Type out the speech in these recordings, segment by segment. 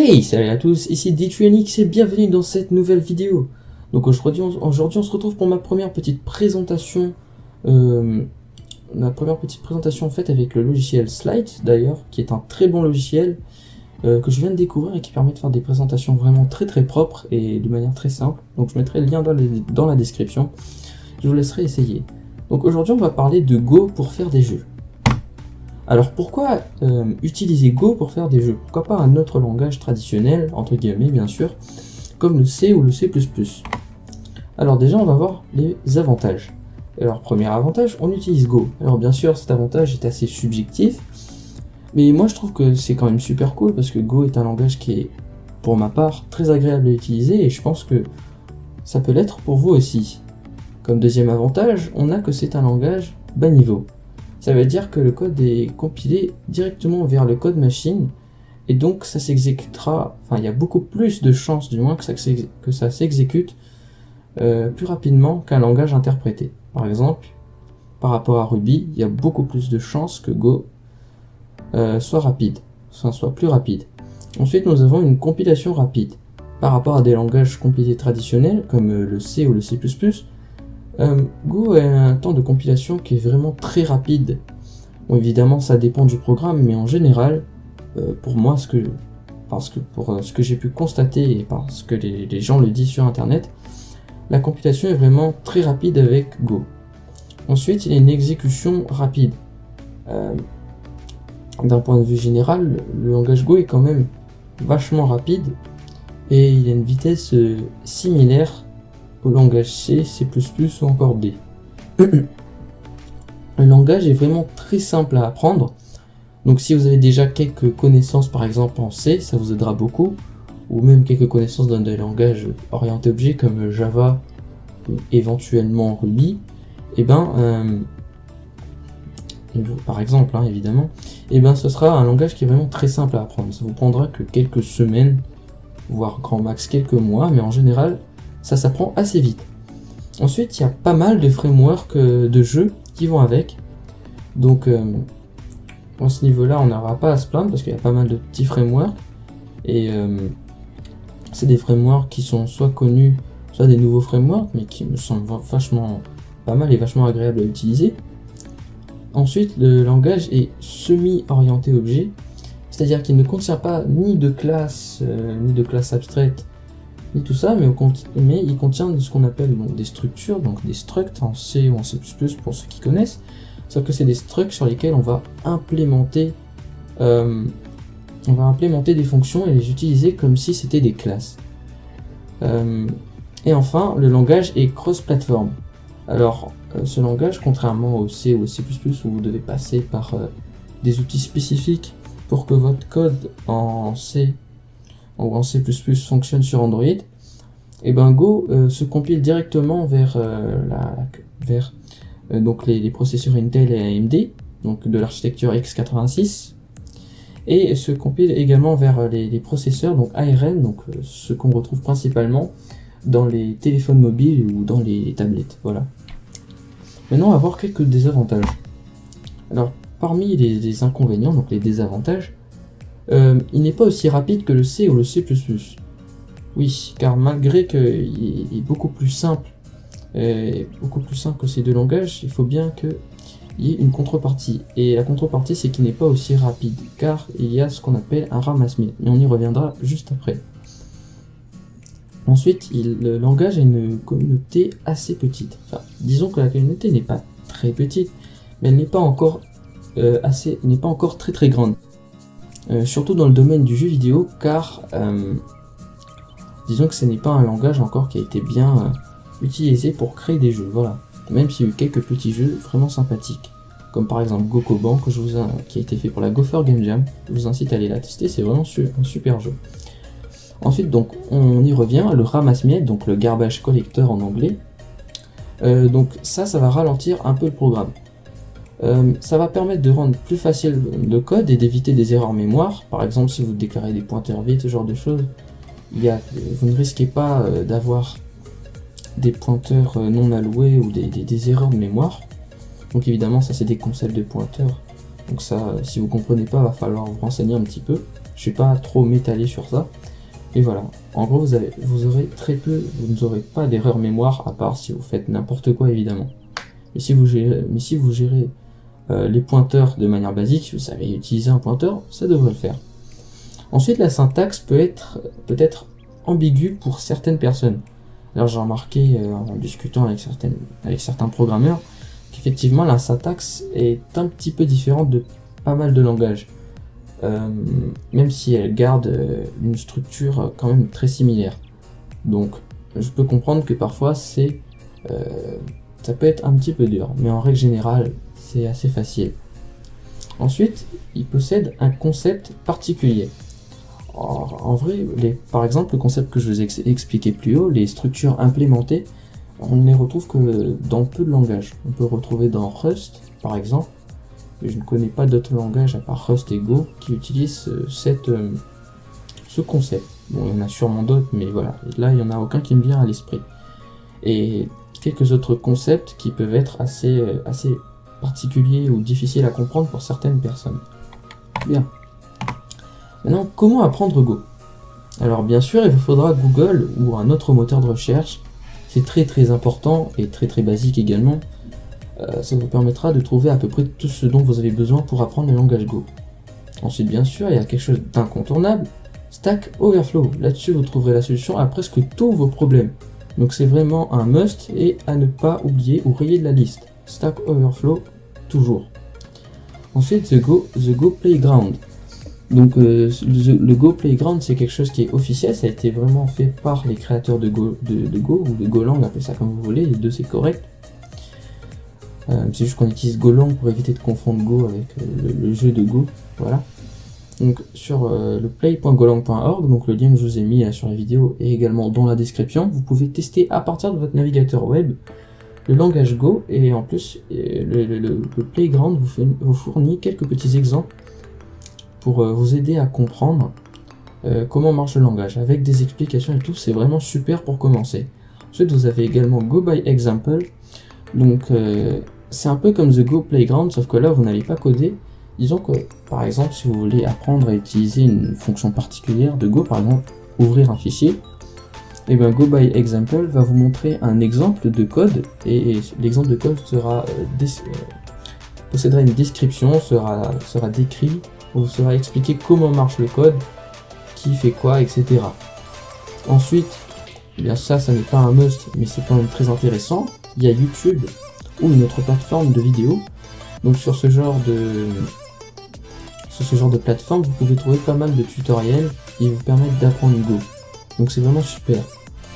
Hey, salut à tous, ici D3NX et bienvenue dans cette nouvelle vidéo. Donc aujourd'hui on se retrouve pour ma première petite présentation, en fait avec le logiciel Slide d'ailleurs, qui est un très bon logiciel que je viens de découvrir et qui permet de faire des présentations vraiment très propres et de manière très simple. Donc je mettrai le lien dans la description, je vous laisserai essayer. Donc aujourd'hui on va parler de Go pour faire des jeux. Alors pourquoi utiliser Go pour faire des jeux? Pourquoi pas un autre langage traditionnel, entre guillemets bien sûr, comme le C ou le C++? Alors déjà on va voir les avantages. Alors premier avantage, on utilise Go. Alors bien sûr cet avantage est assez subjectif, mais moi je trouve que c'est quand même super cool parce que Go est un langage qui est, pour ma part, très agréable à utiliser et je pense que ça peut l'être pour vous aussi. Comme deuxième avantage, on a que c'est un langage bas niveau. Ça veut dire que le code est compilé directement vers le code machine et donc ça s'exécutera, enfin il y a beaucoup plus de chances du moins que ça s'exécute plus rapidement qu'un langage interprété. Par exemple, par rapport à Ruby, il y a beaucoup plus de chances que Go soit plus rapide. Ensuite nous avons une compilation rapide. Par rapport à des langages compilés traditionnels comme le C ou le C++, Go a un temps de compilation qui est vraiment très rapide. Bon, évidemment ça dépend du programme, mais en général, pour moi, ce que j'ai pu constater et parce que les gens le disent sur internet, la compilation est vraiment très rapide avec Go. Ensuite, il y a une exécution rapide. D'un point de vue général, le langage Go est quand même vachement rapide et il a une vitesse similaire au langage C, C++ ou encore D. Le langage est vraiment très simple à apprendre, donc si vous avez déjà quelques connaissances par exemple en C, ça vous aidera beaucoup, ou même quelques connaissances dans des langages orientés objets comme Java ou éventuellement Ruby, et par exemple évidemment, ce sera un langage qui est vraiment très simple à apprendre. Ça vous prendra que quelques semaines, voire grand max quelques mois, mais en général ça s'apprend assez vite. Ensuite, il y a pas mal de frameworks de jeux qui vont avec. Donc, à ce niveau-là, on n'aura pas à se plaindre parce qu'il y a pas mal de petits frameworks. Et c'est des frameworks qui sont soit connus, soit des nouveaux frameworks, mais qui me semblent vachement pas mal et vachement agréables à utiliser. Ensuite, le langage est semi-orienté objet, c'est-à-dire qu'il ne contient pas ni de classe abstraite, ni tout ça, mais il contient ce qu'on appelle des structures, donc des structs en C ou en C++ pour ceux qui connaissent, sauf que c'est des structs sur lesquels on va implémenter des fonctions et les utiliser comme si c'était des classes. Et enfin, le langage est cross-platform. Alors, ce langage, contrairement au C ou au C++ où vous devez passer par des outils spécifiques pour que votre code en C ou en C++ fonctionne sur Android, et Go se compile directement vers les processeurs Intel et AMD, donc de l'architecture x86, et se compile également vers les processeurs donc ARM, donc ce qu'on retrouve principalement dans les téléphones mobiles ou dans les tablettes. Voilà. Maintenant on va voir quelques désavantages. Alors parmi les inconvénients, donc les désavantages, il n'est pas aussi rapide que le C ou le C++. Oui, car malgré qu'il est beaucoup plus simple que ces deux langages, il faut bien qu'il y ait une contrepartie. Et la contrepartie, c'est qu'il n'est pas aussi rapide, car il y a ce qu'on appelle un ramasse-miettes, mais on y reviendra juste après. Ensuite, le langage a une communauté assez petite. Enfin, disons que la communauté n'est pas très petite, mais elle n'est pas encore très grande. Surtout dans le domaine du jeu vidéo, car disons que ce n'est pas un langage encore qui a été bien utilisé pour créer des jeux, voilà. Même s'il y a eu quelques petits jeux vraiment sympathiques, comme par exemple Gokoban qui a été fait pour la Gopher Game Jam. Je vous incite à aller la tester, c'est vraiment un super jeu. Ensuite, donc on y revient, le ramasse-miettes, donc le garbage collector en anglais. Donc ça va ralentir un peu le programme. Ça va permettre de rendre plus facile le code et d'éviter des erreurs mémoire. Par exemple, si vous déclarez des pointeurs vides, ce genre de choses, vous ne risquez pas d'avoir des pointeurs non alloués ou des erreurs de mémoire. Donc évidemment, ça c'est des concepts de pointeurs. Donc ça, si vous comprenez pas, va falloir vous renseigner un petit peu. Je vais pas trop m'étaler sur ça. Et voilà, en gros vous aurez très peu, vous n'aurez pas d'erreur mémoire, à part si vous faites n'importe quoi évidemment. Mais si vous gérez les pointeurs de manière basique, si vous savez utiliser un pointeur, ça devrait le faire. Ensuite, la syntaxe peut être ambiguë pour certaines personnes. Alors j'ai remarqué en discutant avec certains programmeurs qu'effectivement la syntaxe est un petit peu différente de pas mal de langages. Même si elle garde une structure quand même très similaire. Donc je peux comprendre que parfois ça peut être un petit peu dur, mais en règle générale c'est assez facile. Ensuite, il possède un concept particulier. En vrai, par exemple, le concept que je vous ai expliqué plus haut, les structures implémentées, on ne les retrouve que dans peu de langages. On peut retrouver dans Rust, par exemple. Je ne connais pas d'autres langages à part Rust et Go qui utilisent ce concept. Bon, il y en a sûrement d'autres, mais voilà. Là, il n'y en a aucun qui me vient à l'esprit. Et quelques autres concepts qui peuvent être assez particuliers ou difficiles à comprendre pour certaines personnes. Bien. Maintenant, comment apprendre Go? Alors bien sûr, il vous faudra Google ou un autre moteur de recherche. C'est très important et très basique également. Ça vous permettra de trouver à peu près tout ce dont vous avez besoin pour apprendre le langage Go. Ensuite, bien sûr, il y a quelque chose d'incontournable, Stack Overflow. Là-dessus, vous trouverez la solution à presque tous vos problèmes. Donc c'est vraiment un must et à ne pas oublier ou rayer de la liste. Stack Overflow, toujours. Ensuite, the Go Playground. Donc le Go Playground, c'est quelque chose qui est officiel, ça a été vraiment fait par les créateurs de Go ou de Golang, appelez ça comme vous voulez, les deux c'est correct. C'est juste qu'on utilise Golang pour éviter de confondre Go avec le jeu de Go, voilà. Donc sur le play.golang.org, donc le lien que je vous ai mis sur la vidéo et également dans la description, vous pouvez tester à partir de votre navigateur web le langage Go, et en plus le Playground vous fournit quelques petits exemples pour vous aider à comprendre comment marche le langage, avec des explications et tout. C'est vraiment super pour commencer. Ensuite vous avez également Go by Example, donc c'est un peu comme The Go Playground, sauf que là vous n'allez pas coder. Disons que par exemple si vous voulez apprendre à utiliser une fonction particulière de Go, par exemple ouvrir un fichier, et bien Go by Example va vous montrer un exemple de code, et l'exemple de code possédera une description, sera décrit, vous sera expliqué comment marche le code, qui fait quoi, etc. Ensuite, eh bien ça n'est pas un must, mais c'est quand même très intéressant. Il y a YouTube ou une autre plateforme de vidéos. Donc sur ce genre de plateforme, vous pouvez trouver pas mal de tutoriels qui vous permettent d'apprendre Go. Donc c'est vraiment super.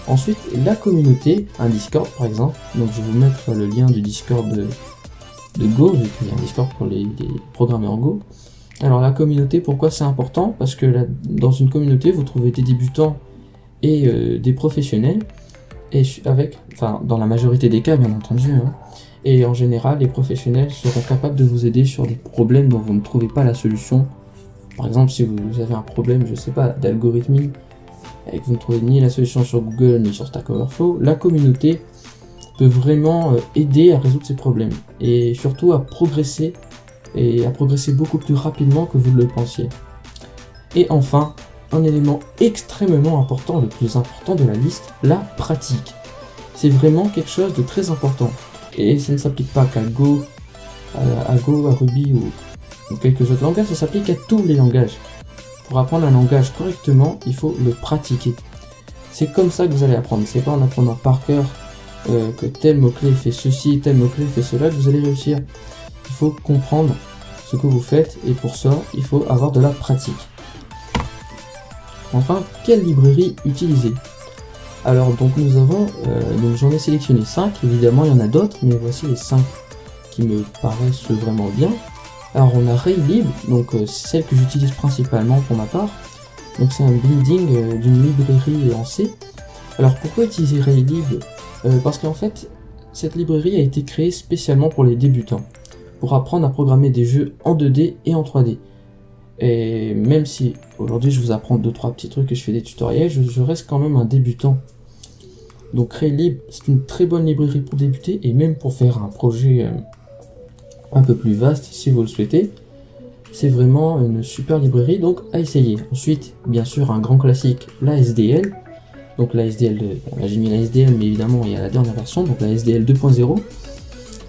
Ensuite, la communauté, un Discord par exemple. Donc je vais vous mettre le lien du Discord de Go, vu qu'il y a un Discord pour les programmeurs Go. Alors la communauté, pourquoi c'est important? Parce que dans une communauté, vous trouvez des débutants et des professionnels, et dans la majorité des cas bien entendu, hein. Et en général, les professionnels seront capables de vous aider sur des problèmes dont vous ne trouvez pas la solution. Par exemple, si vous avez un problème, je sais pas, d'algorithmie, et que vous ne trouvez ni la solution sur Google ni sur Stack Overflow, la communauté peut vraiment aider à résoudre ces problèmes, et surtout à progresser beaucoup plus rapidement que vous ne le pensiez. Et enfin, un élément extrêmement important, le plus important de la liste, la pratique. C'est vraiment quelque chose de très important. Et ça ne s'applique pas qu'à Go, à Ruby ou quelques autres langages, ça s'applique à tous les langages. Pour apprendre un langage correctement, il faut le pratiquer. C'est comme ça que vous allez apprendre. C'est pas en apprenant par cœur que tel mot-clé fait ceci, tel mot-clé fait cela que vous allez réussir. Il faut comprendre ce que vous faites, et pour ça, il faut avoir de la pratique. Enfin, quelle librairie utiliser? Alors donc nous avons, j'en ai sélectionné 5, évidemment il y en a d'autres, mais voici les 5 qui me paraissent vraiment bien. Alors on a Raylib, donc c'est celle que j'utilise principalement pour ma part. Donc c'est un binding d'une librairie en C. Alors pourquoi utiliser Raylib? Parce qu'en fait, cette librairie a été créée spécialement pour les débutants, pour apprendre à programmer des jeux en 2D et en 3D. Et même si aujourd'hui je vous apprends 2-3 petits trucs et je fais des tutoriels, je reste quand même un débutant. Donc Raylib, c'est une très bonne librairie pour débuter, et même pour faire un projet un peu plus vaste si vous le souhaitez. c'est vraiment une super librairie, donc à essayer. Ensuite, bien sûr, un grand classique, la SDL. Donc la SDL, là j'ai mis la SDL, mais évidemment il y a la dernière version, donc la SDL 2.0.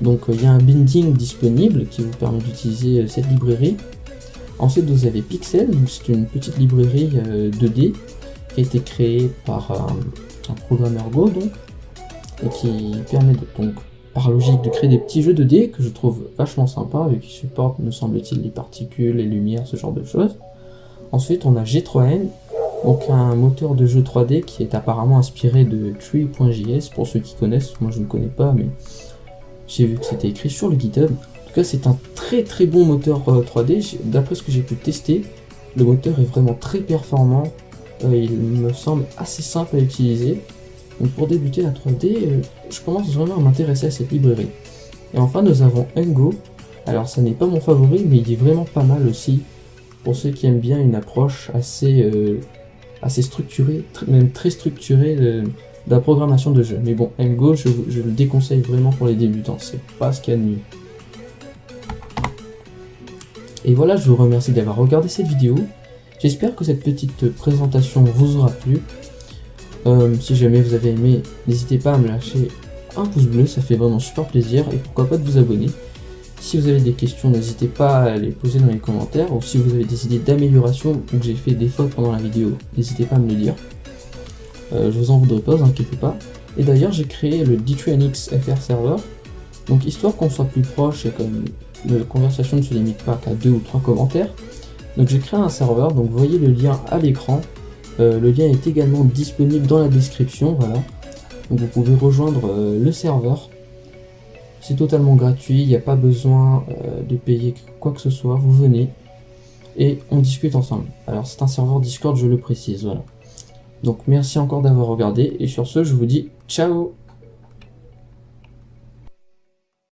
Donc il y a un binding disponible qui vous permet d'utiliser cette librairie. Ensuite vous avez Pixel, donc c'est une petite librairie 2D qui a été créée par un programmeur Go, donc, et qui permet donc par logique de créer des petits jeux 2D que je trouve vachement sympa, vu qu'ils supportent, me semble-t-il, les particules, les lumières, ce genre de choses. Ensuite on a G3N, donc un moteur de jeu 3D qui est apparemment inspiré de Tree.js, pour ceux qui connaissent. Moi je ne connais pas, mais j'ai vu que c'était écrit sur le GitHub. En tout cas c'est un très bon moteur 3D, d'après ce que j'ai pu tester, le moteur est vraiment très performant, il me semble assez simple à utiliser. Donc pour débuter la 3D, je commence vraiment à m'intéresser à cette librairie. Et enfin nous avons Ngo, alors ça n'est pas mon favori, mais il est vraiment pas mal aussi, pour ceux qui aiment bien une approche assez structurée, même très structurée de la programmation de jeu. Mais bon, Ngo, je le déconseille vraiment pour les débutants, c'est pas ce qu'il y a de mieux. Et voilà, je vous remercie d'avoir regardé cette vidéo. J'espère que cette petite présentation vous aura plu. Si jamais vous avez aimé, n'hésitez pas à me lâcher un pouce bleu, ça fait vraiment super plaisir, et pourquoi pas de vous abonner. Si vous avez des questions, n'hésitez pas à les poser dans les commentaires, ou si vous avez des idées d'amélioration ou que j'ai fait des fautes pendant la vidéo, n'hésitez pas à me le dire. Je vous en voudrais pas, vous inquiétez pas. Et d'ailleurs j'ai créé le D2NX FR Server, donc histoire qu'on soit plus proche et comme la conversation ne se limite pas qu'à 2 ou 3 commentaires. Donc j'ai créé un serveur, donc vous voyez le lien à l'écran. Le lien est également disponible dans la description, voilà. Donc vous pouvez rejoindre le serveur. C'est totalement gratuit, il n'y a pas besoin de payer quoi que ce soit, vous venez et on discute ensemble. Alors c'est un serveur Discord, je le précise, voilà. Donc merci encore d'avoir regardé et sur ce je vous dis ciao.